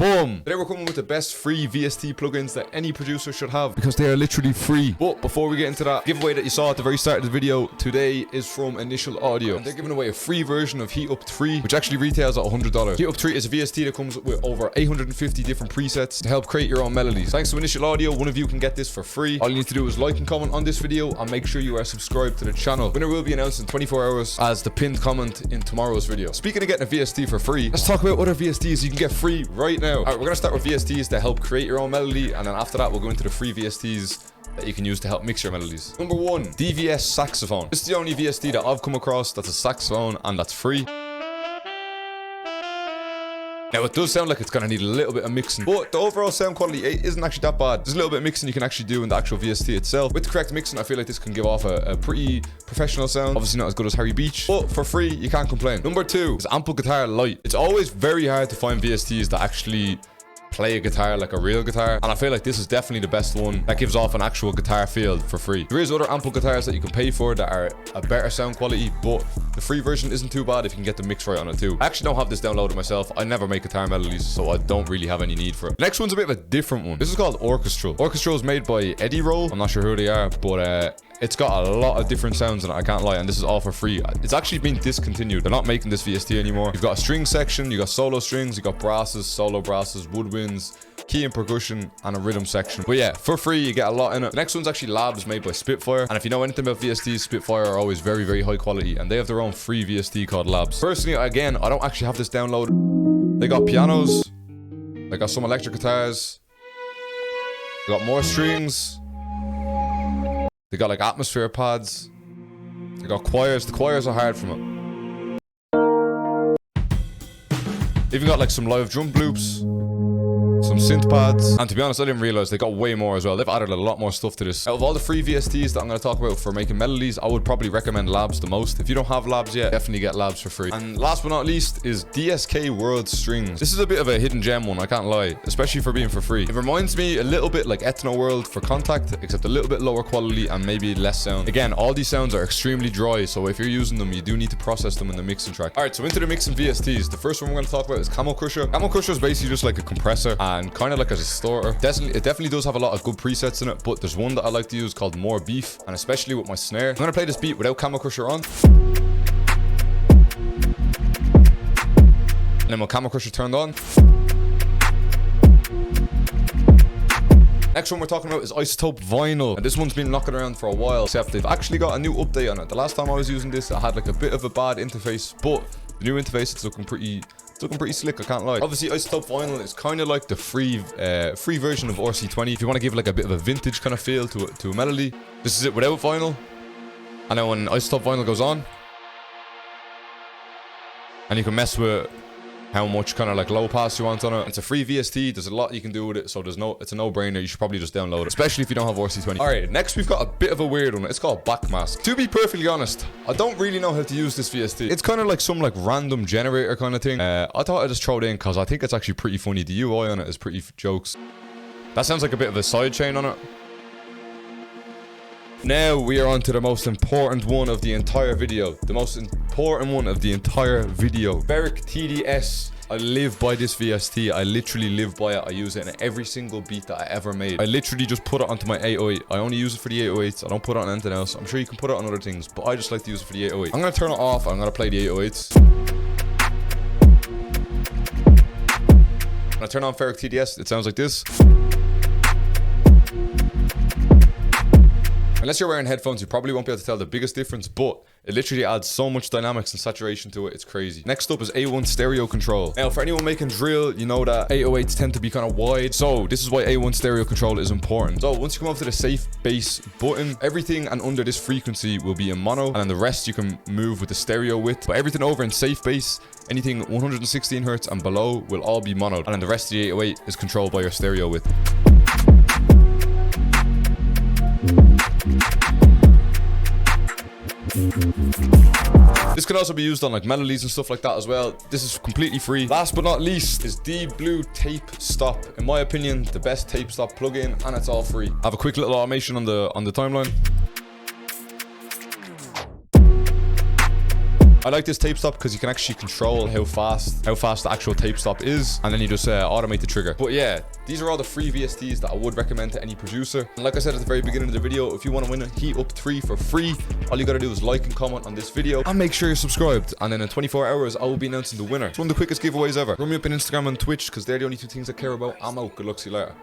Boom! Today we're coming with the best free VST plugins that any producer should have because they are literally free. But before we get into that, giveaway that you saw at the very start of the video today is from Initial Audio. And they're giving away a free version of Heat Up 3, which actually retails at $100. Heat Up 3 is a VST that comes with over 850 different presets to help create your own melodies. Thanks to Initial Audio, one of you can get this for free. All you need to do is like and comment on this video and make sure you are subscribed to the channel. Winner will be announced in 24 hours as the pinned comment in tomorrow's video. Speaking of getting a VST for free, let's talk about other VSTs you can get free right now. Alright, we're gonna start with VSTs to help create your own melody, and then after that we'll go into the free VSTs that you can use to help mix your melodies. Number 1, DVS Saxophone. This is the only VST that I've come across that's a saxophone and that's free. Now, it does sound like it's going to need a little bit of mixing, but the overall sound quality isn't actually that bad. There's a little bit of mixing you can actually do in the actual VST itself. With the correct mixing, I feel like this can give off a pretty professional sound. Obviously not as good as Harry Beach, but for free, you can't complain. Number 2 is Ample Guitar Lite. It's always very hard to find VSTs that actually play a guitar like a real guitar, and I feel like this is definitely the best one that gives off an actual guitar feel for free. There is other ample guitars that you can pay for that are a better sound quality, but the free version isn't too bad if you can get the mix right on it too. I actually don't have this downloaded myself. I never make guitar melodies, so I don't really have any need for it. The next one's a bit of a different one. This is called Orchestral. Orchestral is made by Eddie Roll. I'm not sure who they are, but it's got a lot of different sounds in it, I can't lie, and this is all for free. It's actually been discontinued. They're not making this VST anymore. You've got a string section, you got solo strings, you got brasses, solo brasses, woodwinds, key and percussion, and a rhythm section. But yeah, for free, you get a lot in it. The next one's actually Labs, made by Spitfire. And if you know anything about VSTs, Spitfire are always very, very high quality, and they have their own free VST called Labs. Personally, again, I don't actually have this downloaded. They got pianos, they got some electric guitars, they got more strings, they got like atmosphere pads, they got choirs. The choirs are hard from it. Even got like some live drum loops, some synth pads, and to be honest, I didn't realize they got way more as well. They've added a lot more stuff to this. Out of all the free VSTs that I'm going to talk about for making melodies, I would probably recommend Labs the most. If you don't have Labs yet, definitely get Labs for free. And last but not least is DSK World Strings. This is a bit of a hidden gem one, I can't lie, especially for being for free. It reminds me a little bit like Ethno World for Contact, except a little bit lower quality and maybe less sound. Again, all these sounds are extremely dry, so if you're using them, you do need to process them in the mixing track. Alright, so into the mixing VSTs. The first one we're going to talk about is Camel Crusher. Camel Crusher is basically just like a compressor and kind of like a distorter. It definitely does have a lot of good presets in it, but there's one that I like to use called More Beef, and especially with my snare. I'm going to play this beat without Camel Crusher on. And then with Camel Crusher turned on. Next one we're talking about is Isotope Vinyl, and this one's been knocking around for a while, except they've actually got a new update on it. The last time I was using this, I had like a bit of a bad interface, but the new interface, it's looking pretty slick, I can't lie. Obviously, Isotope Vinyl is kind of like the free version of RC20. If you want to give like a bit of a vintage kind of feel to a melody, this is it without vinyl. And then when Isotope Vinyl goes on, and you can mess with how much kind of like low pass you want on it. It's a free VST. There's a lot you can do with it, so it's a no-brainer. You should probably just download it, especially if you don't have RC20. All right, next we've got a bit of a weird one. It's called Backmask. To be perfectly honest, I don't really know how to use this VST. It's kind of like some like random generator kind of thing. I thought I'd just throw it in because I think it's actually pretty funny. The UI on it is pretty jokes. That sounds like a bit of a side chain on it. Now we are on to the most important one of the entire video. The most important one of the entire video. Beric TDS. I live by this VST. I literally live by it. I use it in every single beat that I ever made. I literally just put it onto my 808. I only use it for the 808s. I don't put it on anything else. I'm sure you can put it on other things, but I just like to use it for the 808. I'm going to turn it off. I'm going to play the 808s. When I turn on Beric TDS, it sounds like this. Unless you're wearing headphones, you probably won't be able to tell the biggest difference, but it literally adds so much dynamics and saturation to it, it's crazy. Next up is A1 stereo control. Now, for anyone making drill, you know that 808s tend to be kind of wide, so this is why A1 stereo control is important. So once you come up to the safe bass button, everything and under this frequency will be in mono, and then the rest you can move with the stereo width. But everything over in safe bass, anything 116 hertz and below will all be mono, and then the rest of the 808 is controlled by your stereo width. This can also be used on like melodies and stuff like that as well. This is completely free. Last but not least is D-Blue Tape Stop. In my opinion, the best tape stop plugin, and it's all free. I have a quick little automation on the timeline. I like this tape stop because you can actually control how fast the actual tape stop is, and then you just automate the trigger. But yeah, these are all the free VSTs that I would recommend to any producer. And like I said at the very beginning of the video, if you want to win a Heat Up 3 for free, all you gotta do is like and comment on this video and make sure you're subscribed. And then in 24 hours, I will be announcing the winner. It's one of the quickest giveaways ever. Run me up on Instagram and Twitch because they're the only two things I care about. I'm out. Good luck. See you later.